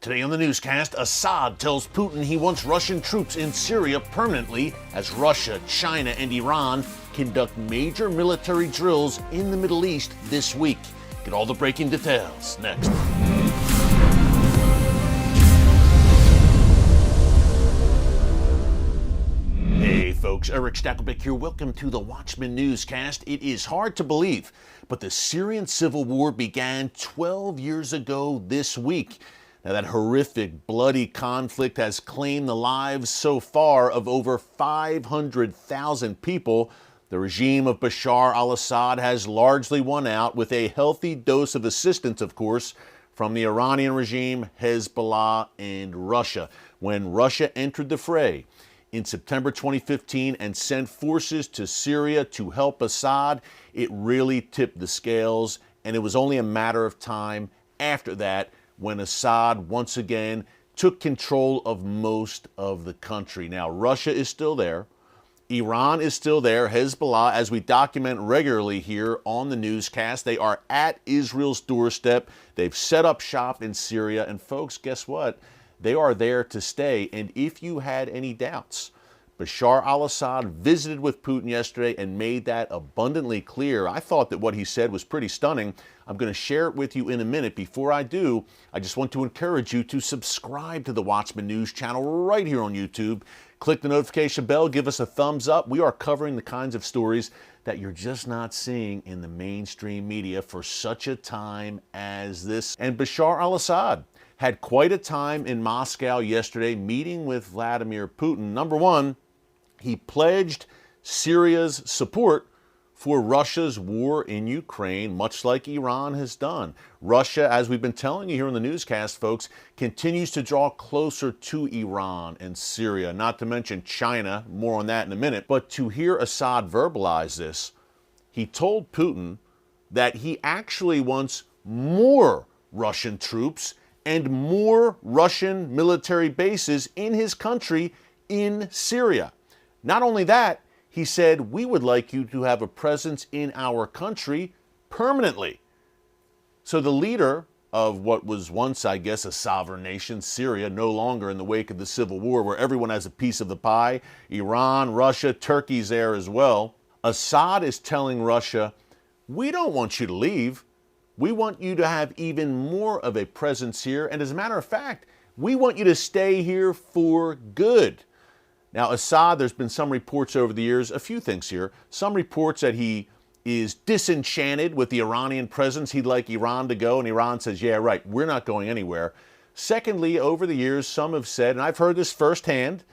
Today on the newscast, Assad tells Putin he wants Russian troops in Syria permanently as Russia, China, and Iran conduct major military drills in the Middle East this week. Get all the breaking details next. Hey folks, Eric Stakelbeck here. Welcome to the Watchman newscast. It is hard to believe, but the Syrian civil war began 12 years ago this week. Now, that horrific, bloody conflict has claimed the lives so far of over 500,000 people. The regime of Bashar al-Assad has largely won out with a healthy dose of assistance, of course, from the Iranian regime, Hezbollah, and Russia. When Russia entered the fray in September 2015 and sent forces to Syria to help Assad, it really tipped the scales, and it was only a matter of time after that when Assad once again took control of most of the country. Now, Russia is still there. Iran is still there. Hezbollah, as we document regularly here on the newscast, they are at Israel's doorstep. They've set up shop in Syria. And folks, guess what? They are there to stay. And if you had any doubts, Bashar al-Assad visited with Putin yesterday and made that abundantly clear. I thought that what he said was pretty stunning. I'm going to share it with you in a minute. Before I do, I just want to encourage you to subscribe to the Watchman News channel right here on YouTube. Click the notification bell, give us a thumbs up. We are covering the kinds of stories that you're just not seeing in the mainstream media for such a time as this. And Bashar al-Assad had quite a time in Moscow yesterday meeting with Vladimir Putin. Number one, he pledged Syria's support for Russia's war in Ukraine, much like Iran has done. Russia, as we've been telling you here on the newscast, folks, continues to draw closer to Iran and Syria, not to mention China, more on that in a minute. But to hear Assad verbalize this, he told Putin that he actually wants more Russian troops and more Russian military bases in his country in Syria. Not only that, he said, we would like you to have a presence in our country permanently. So the leader of what was once, I guess, a sovereign nation, Syria, no longer in the wake of the civil war where everyone has a piece of the pie, Iran, Russia, Turkey's there as well. Assad is telling Russia, we don't want you to leave. We want you to have even more of a presence here. And as a matter of fact, we want you to stay here for good. Now, Assad, there's been some reports over the years, a few things here. Some reports that he is disenchanted with the Iranian presence. He'd like Iran to go, and Iran says, yeah, right, we're not going anywhere. Secondly, over the years, some have said, and I've heard this firsthand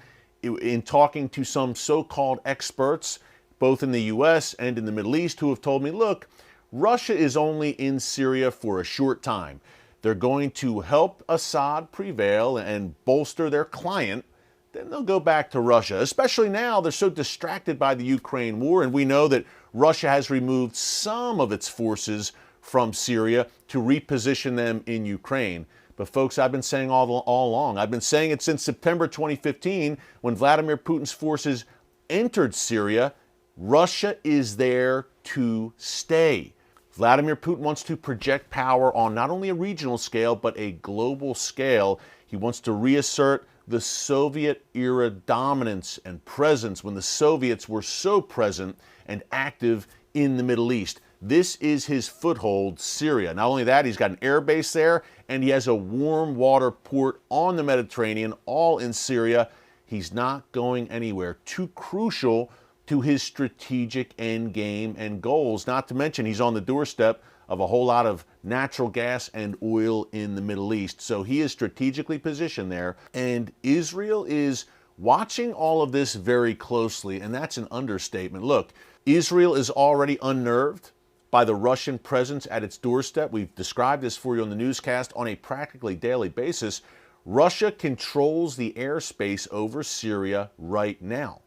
in talking to some so-called experts, both in the U.S. and in the Middle East, who have told me, look, Russia is only in Syria for a short time. They're going to help Assad prevail and bolster their client. Then they'll go back to Russia, especially now they're so distracted by the Ukraine war, and we know that Russia has removed some of its forces from Syria to reposition them in Ukraine. But folks, I've been saying all along, I've been saying it since September 2015 when Vladimir Putin's forces entered Syria, Russia is there to stay. Vladimir Putin wants to project power on not only a regional scale, but a global scale. He wants to reassert the Soviet-era dominance and presence when the Soviets were so present and active in the Middle East. This is his foothold, Syria. Not only that, he's got an air base there, and he has a warm water port on the Mediterranean, all in Syria. He's not going anywhere. Too crucial to his strategic end game and goals, not to mention he's on the doorstep of a whole lot of natural gas and oil in the Middle East. So he is strategically positioned there, and Israel is watching all of this very closely, and that's an understatement. Look, Israel is already unnerved by the Russian presence at its doorstep. We've described this for you on the newscast on a practically daily basis. Russia controls the airspace over Syria right now,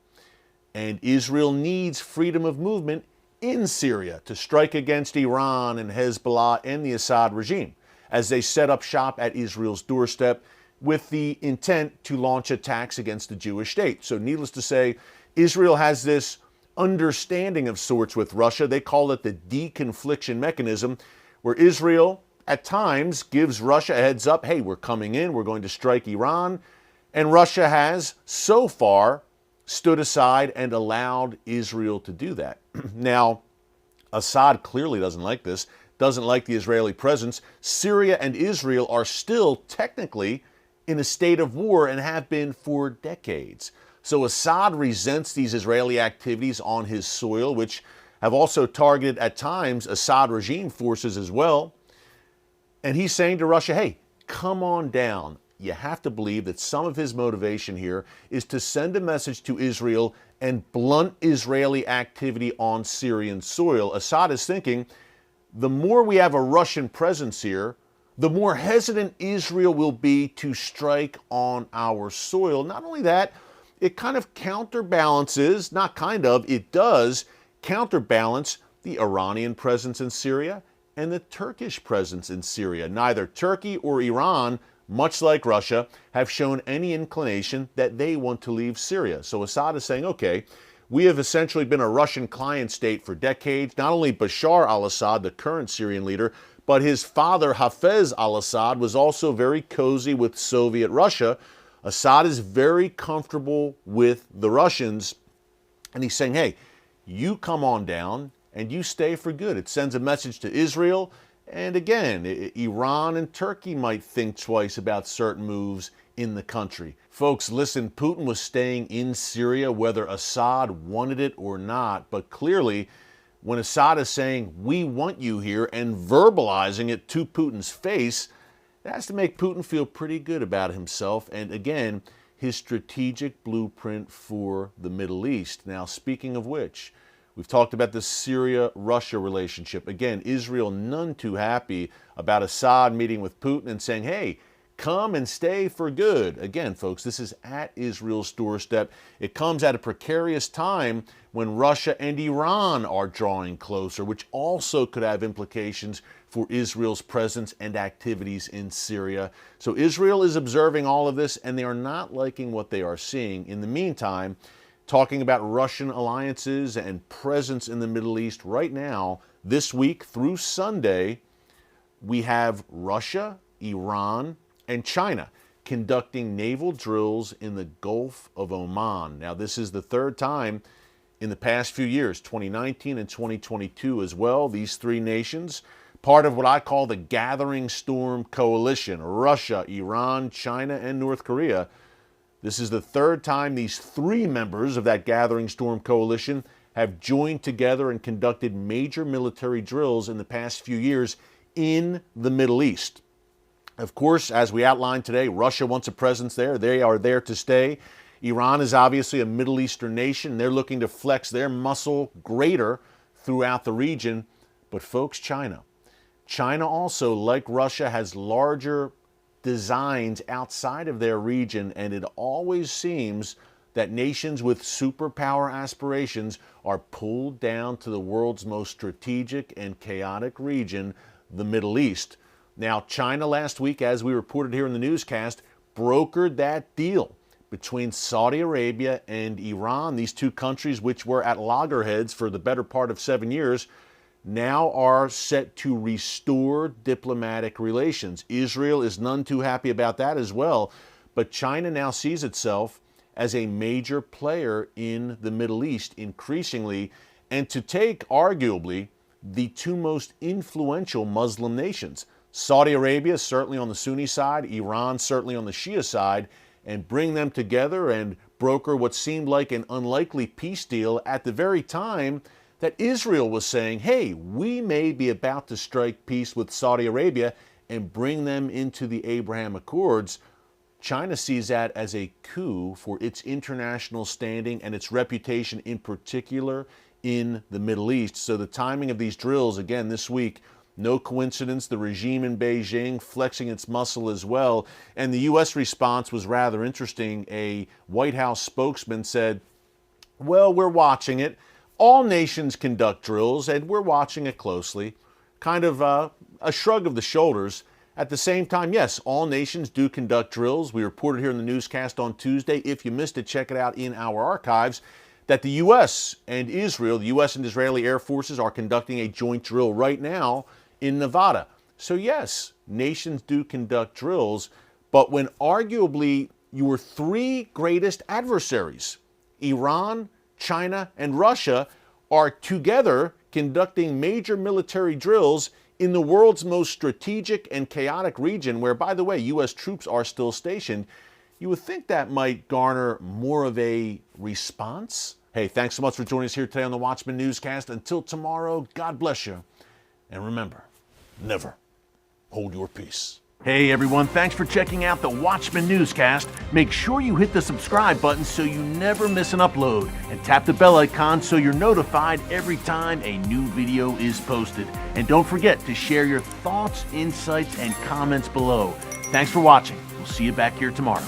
and Israel needs freedom of movement in Syria to strike against Iran and Hezbollah and the Assad regime as they set up shop at Israel's doorstep with the intent to launch attacks against the Jewish state. So needless to say, Israel has this understanding of sorts with Russia. They call it the deconfliction mechanism, where Israel at times gives Russia a heads up, hey, we're coming in, we're going to strike Iran. And Russia has, so far, stood aside and allowed Israel to do that. Now, Assad clearly doesn't like this, doesn't like the Israeli presence. Syria and Israel are still technically in a state of war and have been for decades. So Assad resents these Israeli activities on his soil, which have also targeted at times Assad regime forces as well. And he's saying to Russia, hey, come on down. You have to believe that some of his motivation here is to send a message to Israel and blunt Israeli activity on Syrian soil. Assad is thinking, the more we have a Russian presence here, the more hesitant Israel will be to strike on our soil. Not only that, it kind of counterbalances, not kind of, it does counterbalance the Iranian presence in Syria and the Turkish presence in Syria. Neither Turkey or Iran, much like Russia, have shown any inclination that they want to leave Syria. So Assad is saying, okay, we have essentially been a Russian client state for decades. Not only Bashar al-Assad, the current Syrian leader, but his father, Hafez al-Assad, was also very cozy with Soviet Russia. Assad is very comfortable with the Russians, and he's saying, hey, you come on down and you stay for good. It sends a message to Israel. And again, Iran and Turkey might think twice about certain moves in the country. Folks, listen, Putin was staying in Syria whether Assad wanted it or not. But clearly, when Assad is saying, we want you here, and verbalizing it to Putin's face, it has to make Putin feel pretty good about himself. And again, his strategic blueprint for the Middle East. Now, speaking of which, we've talked about the Syria-Russia relationship. Again, Israel none too happy about Assad meeting with Putin and saying, hey, come and stay for good. Again, folks, this is at Israel's doorstep. It comes at a precarious time when Russia and Iran are drawing closer, which also could have implications for Israel's presence and activities in Syria. So Israel is observing all of this, and they are not liking what they are seeing. In the meantime, talking about Russian alliances and presence in the Middle East right now, this week through Sunday, we have Russia, Iran, and China conducting naval drills in the Gulf of Oman. Now, this is the third time in the past few years, 2019 and 2022 as well. These three nations, part of what I call the Gathering Storm Coalition, Russia, Iran, China, and North Korea. This is the third time these three members of that Gathering Storm Coalition have joined together and conducted major military drills in the past few years in the Middle East. Of course, as we outlined today, Russia wants a presence there. They are there to stay. Iran is obviously a Middle Eastern nation. They're looking to flex their muscle greater throughout the region. But folks, China also, like Russia, has larger designs outside of their region, and it always seems that nations with superpower aspirations are pulled down to the world's most strategic and chaotic region, the Middle East. Now, China last week, as we reported here in the newscast, brokered that deal between Saudi Arabia and Iran. These two countries, which were at loggerheads for the better part of 7 years, now are set to restore diplomatic relations. Israel is none too happy about that as well, but China now sees itself as a major player in the Middle East increasingly, and to take arguably the two most influential Muslim nations, Saudi Arabia certainly on the Sunni side, Iran certainly on the Shia side, and bring them together and broker what seemed like an unlikely peace deal at the very time that Israel was saying, hey, we may be about to strike peace with Saudi Arabia and bring them into the Abraham Accords. China sees that as a coup for its international standing and its reputation in particular in the Middle East. So the timing of these drills, again, this week, no coincidence, the regime in Beijing flexing its muscle as well. And the U.S. response was rather interesting. A White House spokesman said, well, we're watching it. All nations conduct drills, and we're watching it closely. Kind of a shrug of the shoulders. At the same time, yes, all nations do conduct drills. We reported here in the newscast on Tuesday. If you missed it, check it out in our archives, that the U.S. and Israel, the U.S. and Israeli Air Forces are conducting a joint drill right now in Nevada. So yes, nations do conduct drills, but when arguably your three greatest adversaries, Iran, China, and Russia, are together conducting major military drills in the world's most strategic and chaotic region, where, by the way, U.S. troops are still stationed, you would think that might garner more of a response. Hey, thanks so much for joining us here today on the Watchman Newscast. Until tomorrow, God bless you. And remember, never hold your peace. Hey everyone, thanks for checking out the Watchman Newscast. Make sure you hit the subscribe button so you never miss an upload, and tap the bell icon so you're notified every time a new video is posted. And don't forget to share your thoughts, insights, and comments below. Thanks for watching. We'll see you back here tomorrow.